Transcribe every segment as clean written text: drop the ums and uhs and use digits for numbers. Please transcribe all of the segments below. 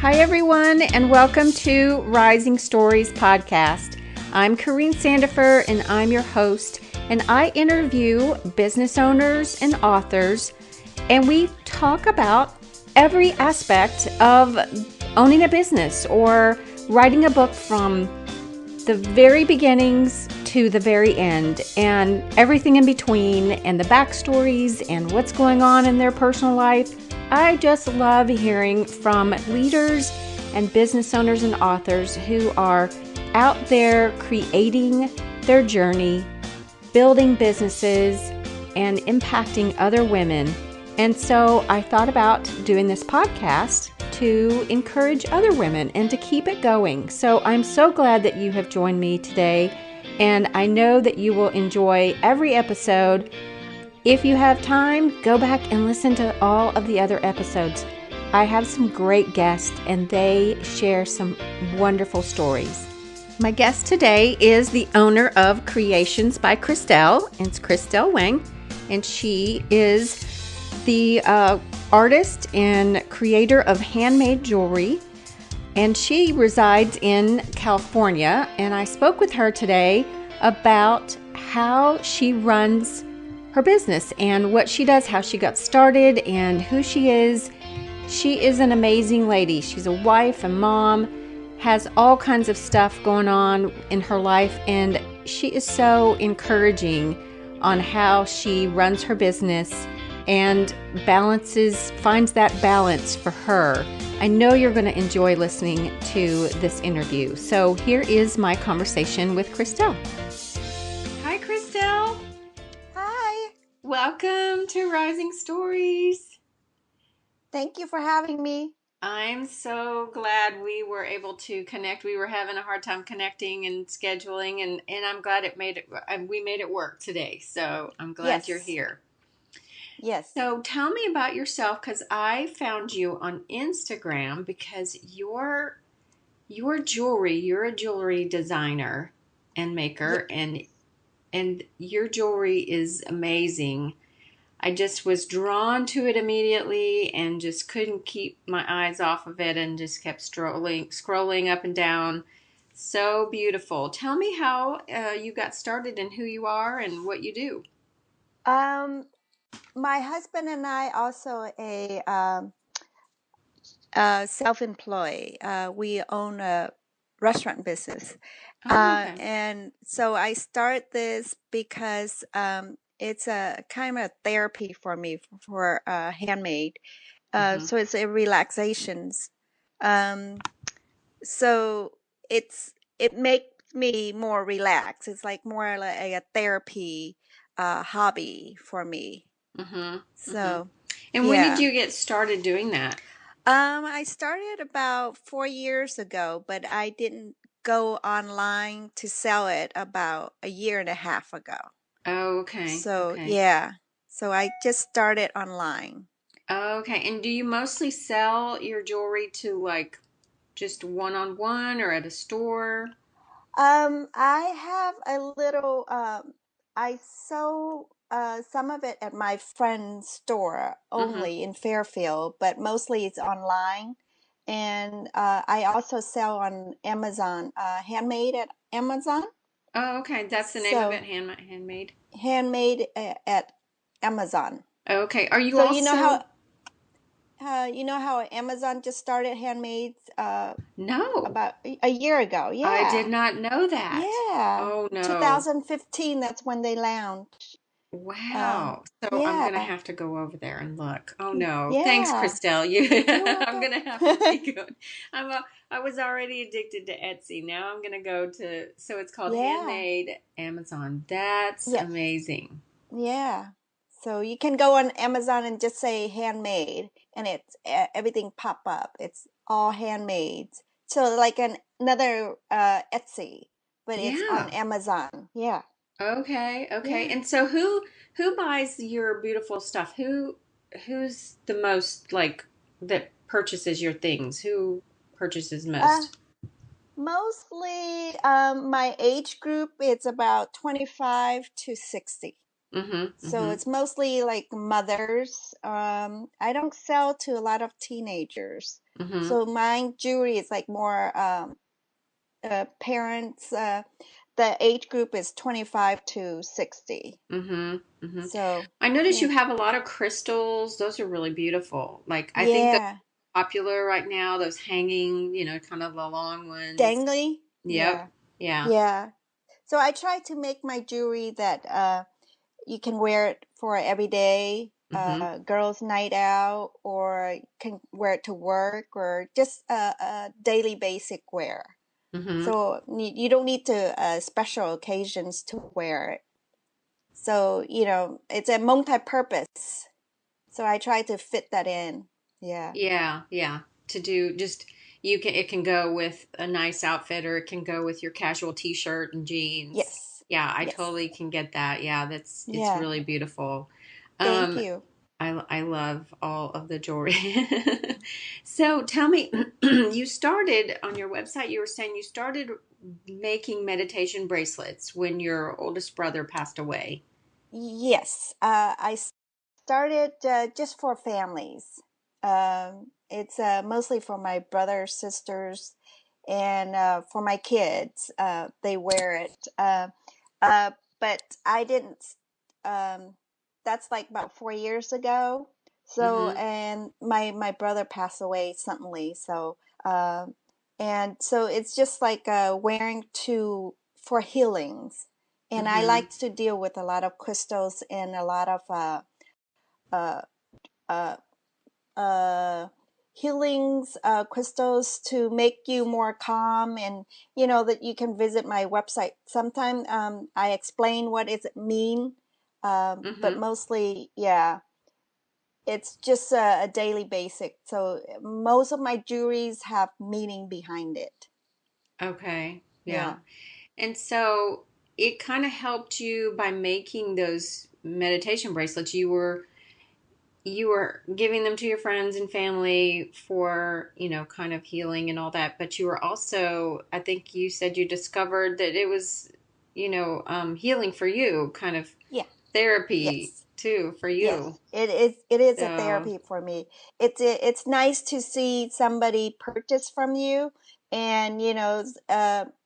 Hi, everyone, and welcome to Rising Stories podcast. I'm Corrine Sandifer, and I'm your host, and I interview business owners and authors, and we talk about every aspect of owning a business or writing a book from the very beginnings to the very end, and everything in between, and the backstories, and what's going on in their personal life. I just love hearing from leaders and business owners and authors who are out there creating their journey, building businesses, and impacting other women. And so I thought about doing this podcast to encourage other women and to keep it going. So I'm so glad that you have joined me today, and I know that you will enjoy every episode. If you have time, go back and listen to all of the other episodes. I have some great guests, and they share some wonderful stories. My guest today is the owner of Creations by Kristel. It's Kristel Wang, and she is the artist and creator of handmade jewelry, and she resides in California. And I spoke with her today about how she runs her business and what she does, how she got started, and who she is. She is an amazing lady. She's a wife, a mom, has all kinds of stuff going on in her life, and she is so encouraging on how she runs her business and finds that balance for her. I know you're going to enjoy listening to this interview. So here is my conversation with Kristel. Hi, Kristel. Hi. Welcome to Rising Stories. Thank you for having me. I'm so glad we were able to connect. We were having a hard time connecting and scheduling, and I'm glad we made it work today. So I'm glad You're here. Yes. So tell me about yourself, because I found you on Instagram because you're a jewelry designer and maker, and your jewelry is amazing. I just was drawn to it immediately and just couldn't keep my eyes off of it, and just kept scrolling up and down. So beautiful. Tell me how you got started and who you are and what you do. My husband and I also self-employed. We own a restaurant business. Okay. And so I start this because it's a kind of therapy for me for handmade. So it's a relaxations. Um, so it makes me more relaxed. It's like more like a therapy hobby for me. So And when did you get started doing that? I started about 4 years ago, but I didn't go online to sell it about a year and a half ago. Oh, okay. So Okay. yeah, so I just started online. Okay. And do you mostly sell your jewelry to like just one-on-one or at a store? I have a little. I sew some of it at my friend's store only in Fairfield, but mostly it's online. And I also sell on Amazon, handmade at Amazon. Oh, okay. That's the name of it, handmade. Handmade at Amazon. Okay. Are you So also? you know how Amazon just started handmaids No, about a year ago. Yeah. I did not know that. Yeah. Oh no. 2015, that's when they launched. Wow. So I'm Yeah. gonna have to go over there and look. Oh no. Thanks, Yeah. Kristel. You're I'm welcome. gonna have to be good. I was already addicted to Etsy. Now I'm gonna go to, so it's called Yeah. Handmade Amazon. That's Yes. amazing. Yeah. So you can go on Amazon and just say handmade, and it's everything pop up. It's all handmade. So like another Etsy, but it's on Yeah. Amazon. Yeah. Okay. Okay. Yeah. And so who buys your beautiful stuff? Who's the most like that purchases your things? Who purchases Uh, most? Mostly my age group, it's about 25 to 60. So it's mostly like mothers. I don't sell to a lot of teenagers. So my jewelry is like more parents. The age group is 25 to 60. So I notice yeah, you have a lot of crystals. Those are really beautiful. Like, I think those yeah, are popular right now, those hanging, kind of the long ones. dangly. Yep. Yeah, Yeah. yeah. So I try to make my jewelry that you can wear it for every day, hmm girls' night out, or can wear it to work, or just a daily basic wear. hmm So you don't need to special occasions to wear it. So it's a multi-purpose. So I try to fit that in. Yeah. Yeah, yeah. To do just it can go with a nice outfit or it can go with your casual t-shirt and jeans. Yes. Yeah, I Yes. totally can get that. Yeah, it's Yeah. really beautiful. Thank Um you. I love all of the jewelry. So tell me, you started on your website, you were saying you started making meditation bracelets when your oldest brother passed away. Yes. I started just for families. It's mostly for my brothers, sisters, and for my kids. They wear it. Uh, but I didn't. Um, that's like about 4 years ago. So, Mm-hmm. and my brother passed away suddenly. So, and so it's just like wearing to for healings. And I Mm-hmm. like to deal with a lot of crystals and a lot of uh, uh, uh, healings crystals to make you more calm, and that you can visit my website sometime. I explain what it mean, but Mm-hmm. mostly, yeah, it's just a daily basic. So most of my jewelries have meaning behind it. Okay. Yeah. Yeah. And so it kind of helped you by making those meditation bracelets. You were giving them to your friends and family for, kind of healing and all that, but you were also, I think you said you discovered that it was, healing for you, kind of Yeah. therapy Yes. too for Yes, you. it is a So, therapy for me. It's nice to see somebody purchase from you, and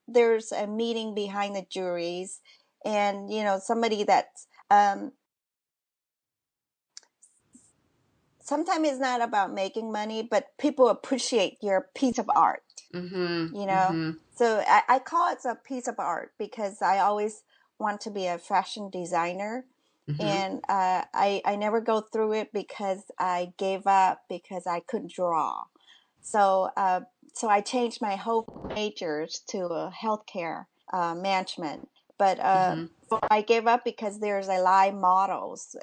there's a meaning behind the juries, and somebody that's sometimes it's not about making money, but people appreciate your piece of art. mhm, you know mhm, so I call it a piece of art because I always want to be a fashion designer, mhm. and I never go through it because I gave up because I couldn't draw. So I changed my whole majors to healthcare management, but Mhm. I gave up because there's a live models,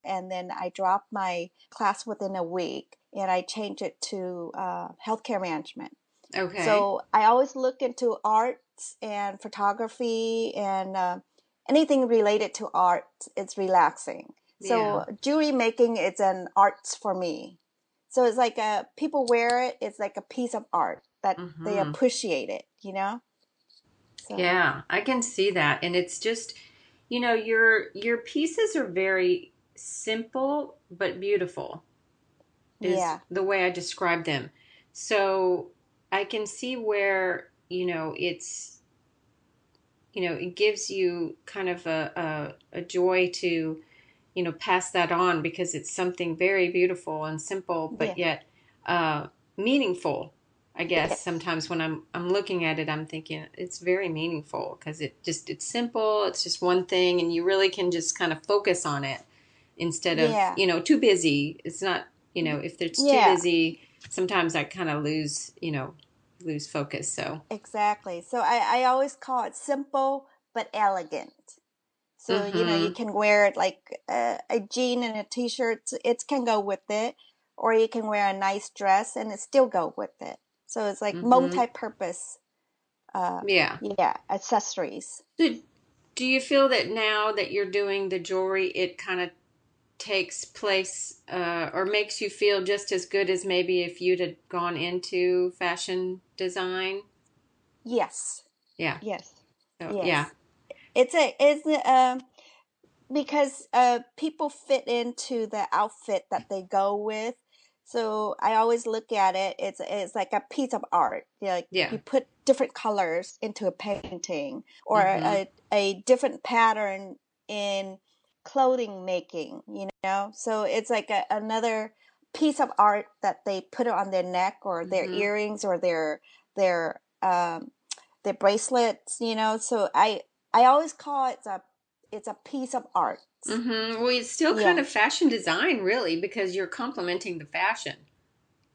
and then I dropped my class within a week and I changed it to healthcare management. Okay. So I always look into arts and photography, and anything related to art. It's relaxing. Yeah. So jewelry making is an arts for me. So it's like people wear it. It's like a piece of art that they Mhm. appreciate it. So Yeah, I can see that. And it's just, your pieces are very simple but beautiful is yeah, the way I describe them. So I can see where, it gives you kind of a joy to, pass that on because it's something very beautiful and simple, yeah, but yet meaningful. I guess yes, sometimes when I'm looking at it, I'm thinking it's very meaningful because it's simple. It's just one thing, and you really can just kind of focus on it instead of yeah, too busy. It's not if it's too yeah. busy, sometimes I kind of lose focus. So. Exactly. So I always call it simple but elegant. So you Mm-hmm. can wear it like a jean and a t-shirt. It can go with it, or you can wear a nice dress and it still go with it. So it's like Mm-hmm. multi-purpose. Yeah. Yeah, accessories. So do you feel that now that you're doing the jewelry, it kind of takes place or makes you feel just as good as maybe if you'd had gone into fashion design? Yes, Yeah. yes, So, yeah. yes. It's because people fit into the outfit that they go with. So I always look at it. It's like a piece of art. Like Yeah. you put different colors into a painting, or Mm-hmm. a different pattern in clothing making. So it's like another piece of art that they put on their neck, or their Mm-hmm. earrings, or their their bracelets. So I always call it's a piece of art. Mm-hmm. Well, it's still kind Yeah. of fashion design, really, because you're complementing the fashion,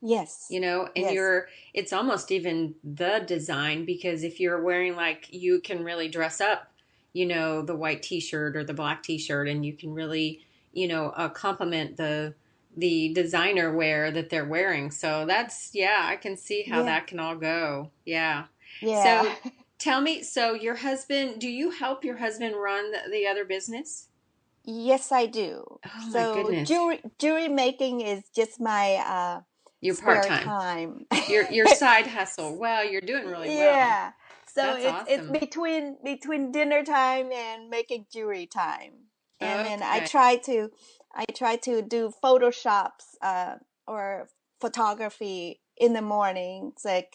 Yes. and Yes. it's almost even the design, because if you're wearing, like, you can really dress up, the white t-shirt or the black t-shirt, and you can really, complement the designer wear that they're wearing. So that's, yeah, I can see how Yeah. that can all go. Yeah. Yeah. So tell me, so your husband, do you help your husband run the other business? Yes, I do. Oh my So goodness. jewelry making is just my You're spare part-time. time. Your side hustle. Wow, you're doing really well. Yeah. So That's it's awesome. between dinner time and making jewelry time. And then Okay. I try to do photoshops or photography in the morning. It's like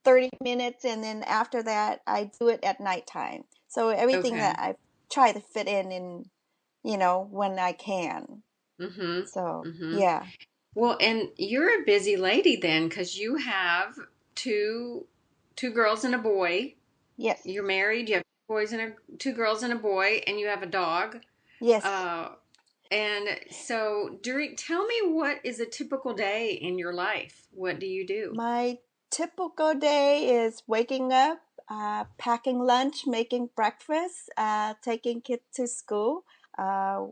30 minutes, and then after that I do it at nighttime. So everything Okay. that I try to fit in, when I can. Mm-hmm. So, Mm-hmm. yeah. Well, and you're a busy lady then, because you have two girls and a boy. Yes. You're married. You have two girls and a boy, and you have a dog. Yes. Uh, and so tell me, what is a typical day in your life? What do you do? My typical day is waking up, packing lunch, making breakfast, taking kids to school, uh,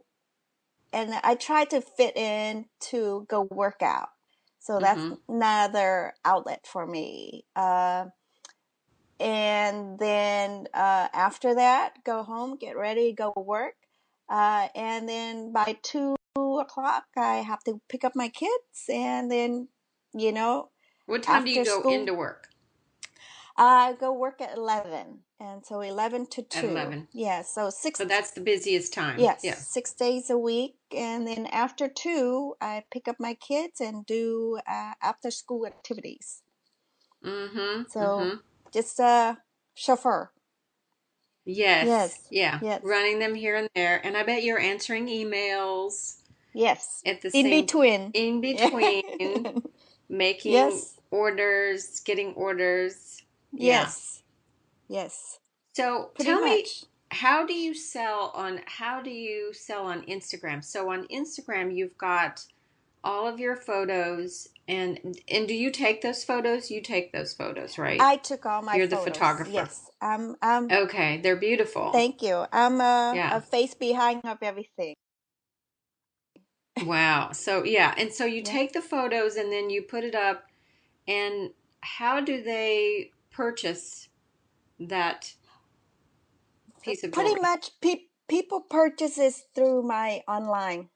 and I try to fit in to go work out. So that's Mm-hmm. another outlet for me. And then after that, go home, get ready, go work. And then by 2 o'clock, I have to pick up my kids. And then, you know, What time do you after go school, into work? I go work at 11. And so 11 to At 2. 11. Yeah. So So that's the busiest time. yes, Yeah. 6 days a week. And then after 2, I pick up my kids and do after school activities. Mm-hmm. So Mm-hmm. just a chauffeur. Yes. Yes. Yeah. Yes. Running them here and there. And I bet you're answering emails Yes. at the In same between. in between, making Yes. orders, getting orders. Yeah. Yes. Yes. So Pretty tell me, much. how do you sell on Instagram? So on Instagram you've got all of your photos, and do you take those photos? You take those photos, right? I took all my You're the photos. photographer. Yes. I'm Okay, they're beautiful. Thank you. I'm Yeah. a face behind of everything. Wow. So yeah, and so you Yeah. take the photos and then you put it up, and how do they purchase that piece of Pretty jewelry? much people purchases through my online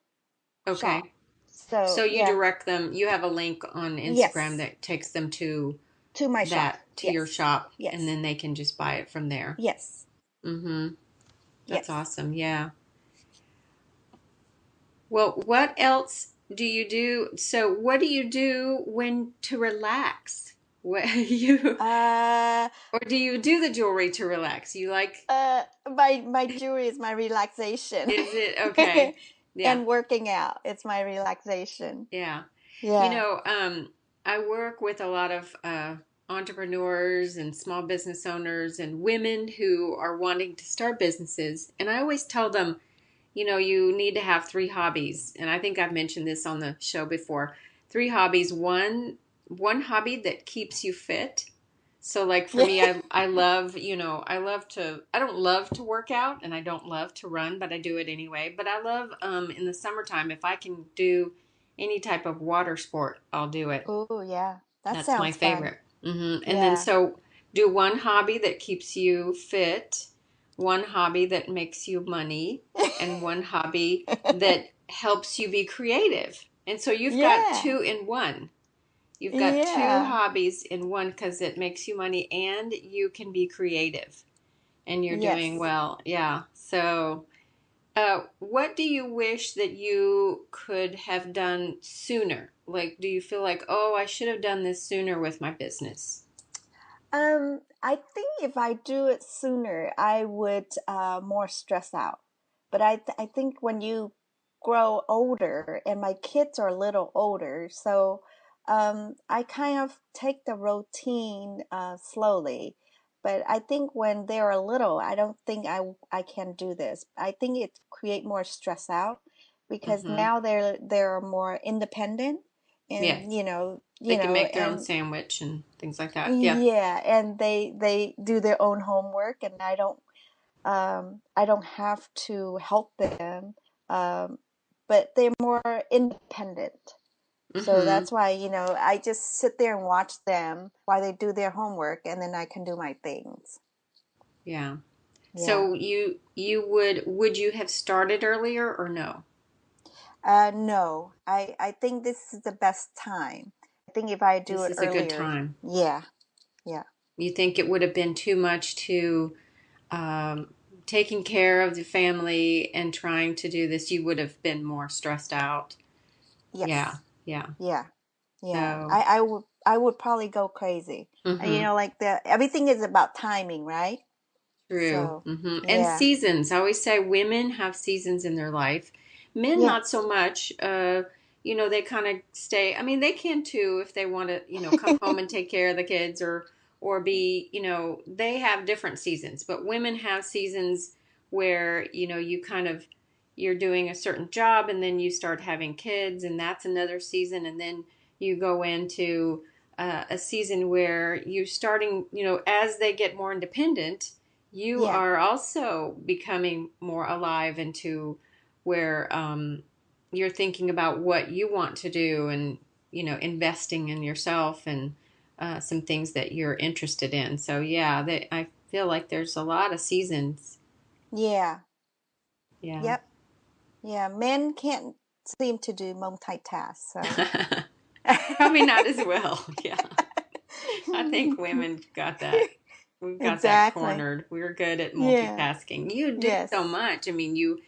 shop. Okay. So So, you yeah. direct them, you have a link on Instagram Yes. that takes them to To my shop. your Yes. shop, and Yes. then they can just buy it from there. Yes. Mm-hmm. That's Yes. awesome. Yeah. Well, what else do you do? So what do you do when to relax? What you Uh or do you do the jewelry to relax? You like, my jewelry is my relaxation. is it okay? Yeah. And working out, it's my relaxation. Yeah. You Yeah. know, I work with a lot of entrepreneurs and small business owners and women who are wanting to start businesses. And I always tell them, you need to have three hobbies. And I think I've mentioned this on the show before. Three hobbies. One hobby that keeps you fit. So like for me, I love, I don't love to work out and I don't love to run, but I do it anyway. But I love in the summertime, if I can do any type of water sport, I'll do it. Oh, yeah. That That's my sounds fun. favorite. And then Yeah. so do one hobby that keeps you fit, one hobby that makes you money, and one hobby that helps you be creative. And so you've got Yeah. two in one. You've got two Yeah. hobbies in one because it makes you money and you can be creative and you're doing Yes. well. Yeah. So What do you wish that you could have done sooner? Like, do you feel like, oh, I should have done this sooner with my business? I think if I do it sooner, I would more stress out. But I think when you grow older, and my kids are a little older, so I kind of take the routine slowly. But I think when they're little, I don't think I can do this. I think it create more stress out because Mm-hmm. now they're more independent, and Yes. They can make their own and sandwich and things like that. Yeah. yeah, and they do their own homework, and I don't have to help them. Um, but they're more independent. So Mm-hmm. that's why, I just sit there and watch them while they do their homework, and then I can do my things. Yeah. Yeah. So you would you have started earlier or no? No, I think this is the best time. I think if I do This it is a good earlier, time. yeah, yeah. You think it would have been too much to taking care of the family and trying to do this, you would have been more stressed out. Yeah, Yes. yeah. Yeah. Yeah, So, I would probably go crazy. And mm-hmm, like everything is about timing, right? true. So, Mm-hmm. And yeah. seasons. I always say women have seasons in their life. Men, not so Yes. much. They kind of stay. I mean, they can too if they want to, come home and take care of the kids or be, they have different seasons. But women have seasons where, you kind of you're doing a certain job and then you start having kids and that's another season and then you go into a season where you're starting, as they get more independent, you Yeah. are also becoming more alive into where you're thinking about what you want to do and investing in yourself and some things that you're interested in. So yeah, I feel like there's a lot of seasons. Yeah. Yeah. Yep. Yeah. Men can't seem to do multitask, so. Probably not as well. Yeah. I think women got that. We've got that Exactly. cornered. We're good at Yeah. multitasking. You do so Yes. much. I mean, you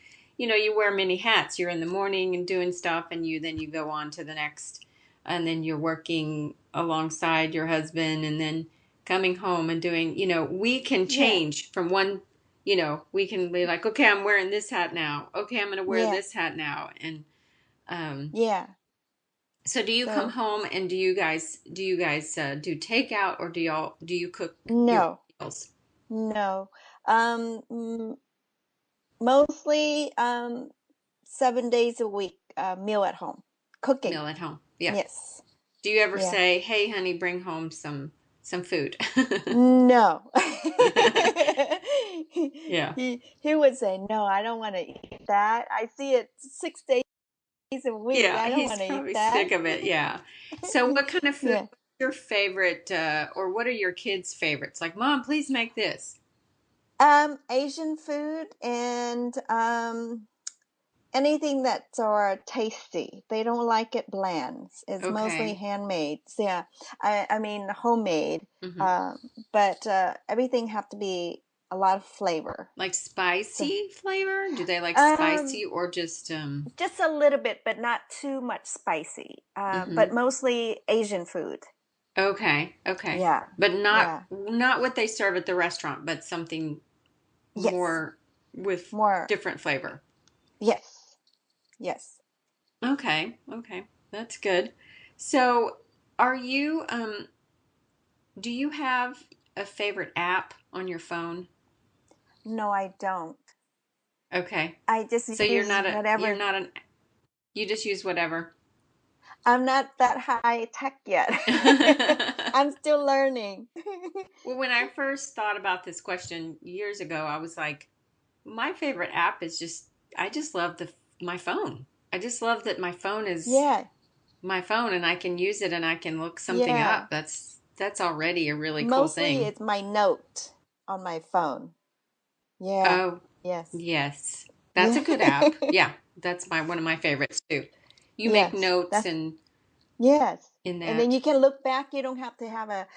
wear many hats. You're in the morning and doing stuff, and you go on to the next, and then you're working alongside your husband, and then coming home and doing. We can Yeah. change from one. We can be like, okay, I'm wearing this hat now. Okay, I'm going to wear Yeah. this hat now, and um, Yeah. so do you come So, home and do you guys do takeout or do you cook your no. meals? No. Um, Mostly 7 days a week, meal at home, cooking. Meal at home. Yeah. Yes. Do you ever Yeah. say, "Hey, honey, bring home some food"? No. Yeah. He would say, "No, I don't want to eat that. I see it 6 days a week. Yeah, I don't he's want to eat probably that." sick of it. Yeah. So what kind of food Yeah. what's your favorite or what are your kids' favorites? Like, "Mom, please make this." Asian food and anything that's are tasty. They don't like it bland. It's mostly Okay. handmade. So, yeah, I mean homemade. Hmm. Um, but everything have to be a lot of flavor. Like So, spicy flavor? Do they like um, spicy or just just a little bit, but not too much spicy. mhm. But mostly Asian food. Okay, okay. Yeah, But not yeah, not what they serve at the restaurant, but something yes, more with more, different flavor. yes, yes. Okay, okay. That's good. So, are you do you have a favorite app on your phone? No, I don't. Okay. I just So you're use not a you're whatever. not an you just use whatever. I'm not that high tech yet. I'm still learning. Well, when I first thought about this question years ago, I was like, my favorite app is I just love the my phone. I just love that my phone is Yeah, my phone and I can use it and I can look something yeah. up. That's already a really cool Mostly thing. it's my note on my phone. Yeah, Oh, yes. yes. That's a Yeah. good app. Yeah, that's my one of my favorites too. You make Yes. notes That's and yes. in that. And then you can look back. You don't have to have a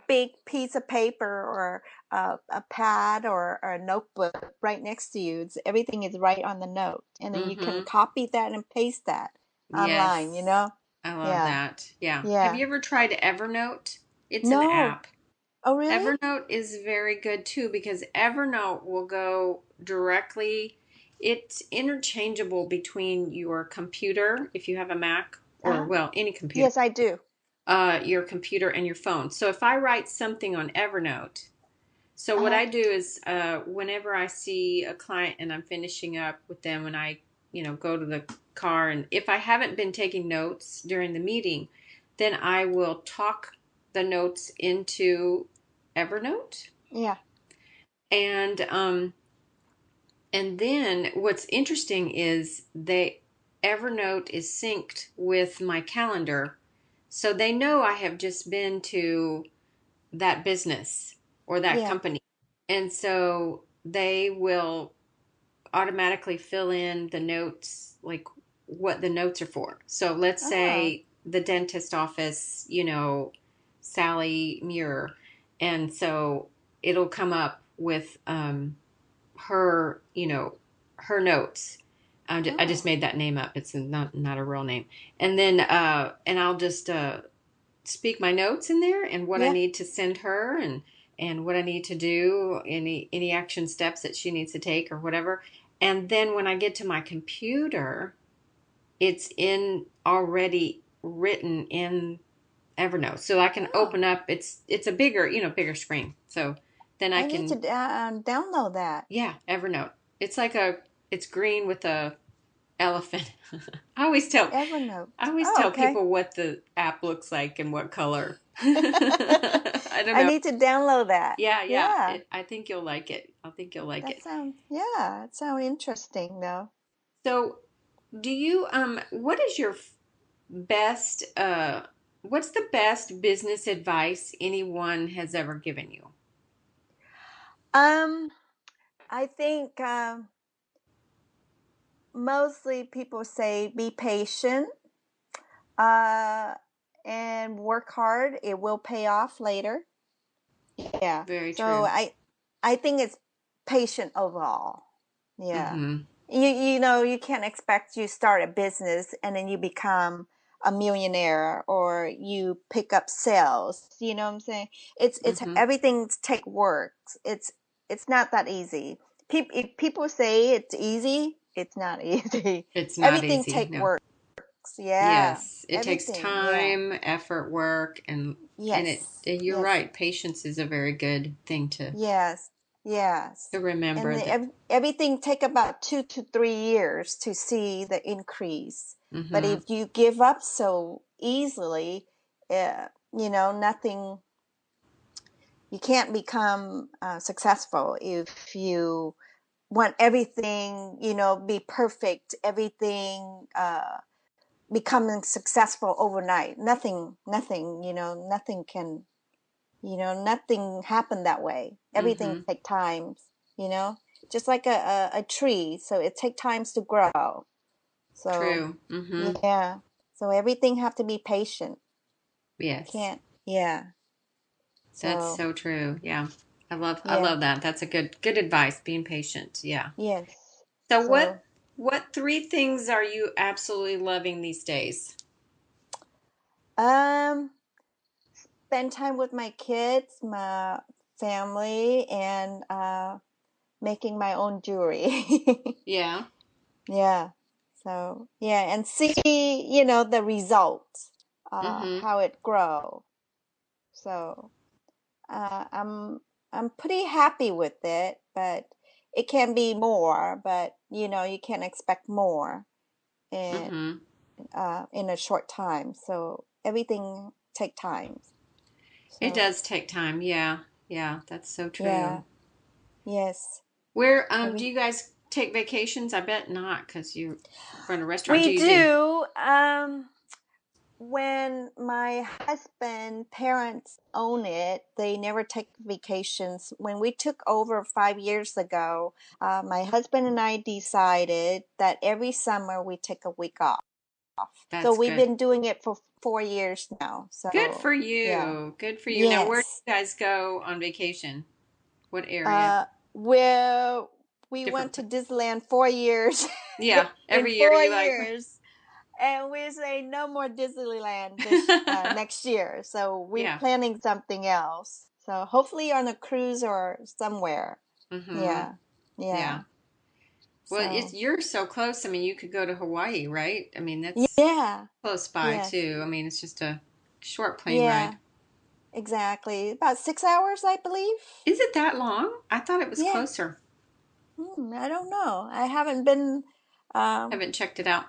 big piece of paper or a pad or a notebook right next to you. Everything is right on the note. And then you can copy that and paste that online, you Yes. know? I love Yeah. that. Yeah. Have Yeah. you ever tried Evernote? It's an No. app. Oh, really? Evernote is very good too because Evernote will go directly, it's interchangeable between your computer, if you have a Mac, or Uh-huh. well, any computer, Yes, I do. your computer and your phone. So if I write something on Evernote, so what Uh-huh. I do is whenever I see a client and I'm finishing up with them and I, go to the car, and if I haven't been taking notes during the meeting, then I will talk the notes into Evernote. Yeah. And and then what's interesting is Evernote is synced with my calendar. So they know I have just been to that business or that Yeah. company. And so they will automatically fill in the notes, like what the notes are for. So let's Oh. say the dentist office, Sally Muir. And so it'll come up with her, her notes. I just Oh. made that name up. It's not a real name. And then and I'll just speak my notes in there and what I Yeah. need to send her and what I need to do, any action steps that she needs to take or whatever. And then when I get to my computer, it's in already written in Evernote. So I can Oh. open up, it's a bigger screen. So then I I need to can, download that. yeah, Evernote. It's like it's green with a elephant. I always tell I Evernote. always Oh, tell okay. people what the app looks like and what color. I don't I know. need to download that. Yeah, yeah. Yeah. I think you'll like it. I think you'll like it. That sounds interesting though. So, do you what is your best what's the best business advice anyone has ever given you? Um, I think mostly people say be patient, uh, and work hard. It will pay off later. Yeah. Very So true. I think it's patient overall. Yeah. Mhm. You can't expect you start a business and then you become a millionaire or you pick up sales. You know what I'm saying? It's Mhm. everything take work. It's not that easy. If people say it's easy, it's not easy. It's not Everything easy. take No. works. Yeah. Yes, it takes Everything. Yeah. time, effort, work, Yes. and you're Yes. right. Patience is a very good thing Yes, to yes. And remember that. everything take about 2 to 3 years to see the increase. But Mhm. if you give up so easily, nothing, you can't become successful if you want everything, be perfect, everything becoming successful overnight. Nothing happened that way. Everything Mhm. take times, you know, just like a tree. So it take times to grow. So True. Mhm. yeah. So everything have to be patient. You Yes. can't, yeah. That's So so true. Yeah. I yeah, love that. That's a good advice, being patient. Yeah. yes. So So what three things are you absolutely loving these days? um spend time with my kids, my family, and making my own jewelry. Yeah. Yeah. So yeah, and see, the results, Mhm. how it grow. So uh, I'm I'm pretty happy with it, but it can be more. But you can expect more in Mhm. in a short time. So everything take time. It So does take time. Yeah. Yeah, that's so yeah, true. yes. Where do Every you guys take vacations? I bet not cuz you run a restaurant. Do We you do? do. When my husband parents own it, they never take vacations. When we took over 5 years ago, my husband and I decided that every summer we take a week off. That's So we've good. been doing it for 4 years now. So Good for you. yeah. Good for you. Now, where do Yes. you guys go on vacation? What area? Well, we Different. went to Disneyland 4 years. Yeah, In every year 4 you like. years. And we say no more Disneyland next year. So we're Yeah. planning something else. So hopefully on a cruise or somewhere. Mm-hmm. Yeah. Yeah. Yeah. Well, So you're so close. I mean, you could go to Hawaii, right? I mean, that's yeah. close by Yes. too. I mean, it's just a short plane Yeah. ride. Exactly. About 6 hours, I believe. Is it that long? I thought it was Yeah. closer. I don't know. I haven't been. Haven't checked it out.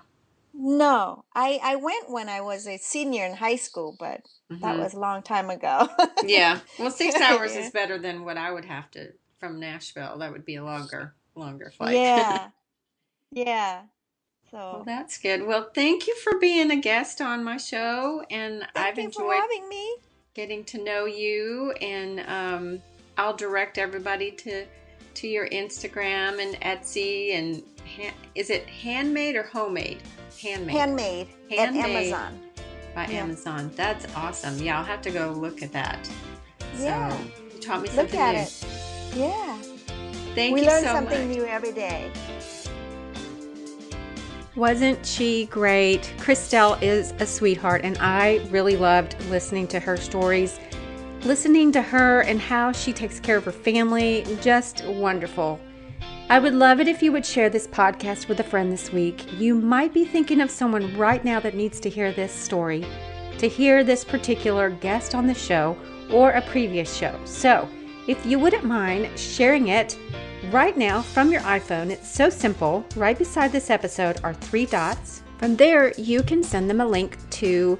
No, I went when I was a senior in high school, but that was a long time ago. Yeah. Well, 6 hours Yeah. is better than what I would have to from Nashville. That would be a longer flight. Yeah. Yeah. Well, So that's good. Well, thank you for being a guest on my show, and I've thank you for enjoyed having me. getting to know you. And I'll direct everybody to your Instagram and Etsy. And is it handmade or homemade? Handmade at Amazon. By Amazon. That's awesome. Yeah, I'll have to go look at that. Yeah. So you taught me Look something at new. it. Yeah. Thank We you learn so something much. new every day. Wasn't she great? Kristel is a sweetheart, and I really loved listening to her stories, listening to her and how she takes care of her family. Just wonderful. I would love it if you would share this podcast with a friend this week. You might be thinking of someone right now that needs to hear this story, to hear this particular guest on the show or a previous show. So if you wouldn't mind sharing it right now from your iPhone, it's so simple. Right beside this episode are 3 dots. From there, you can send them a link to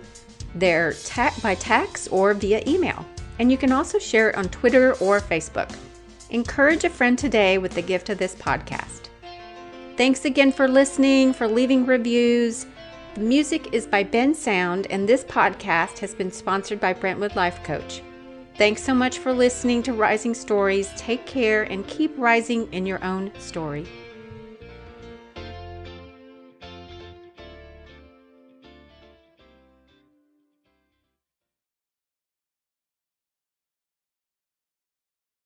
their by text or via email. And you can also share it on Twitter or Facebook. Encourage a friend today with the gift of this podcast. Thanks again for listening, for leaving reviews. The music is by Ben Sound, and this podcast has been sponsored by Brentwood Life Coach. Thanks so much for listening to Rising Stories. Take care and keep rising in your own story.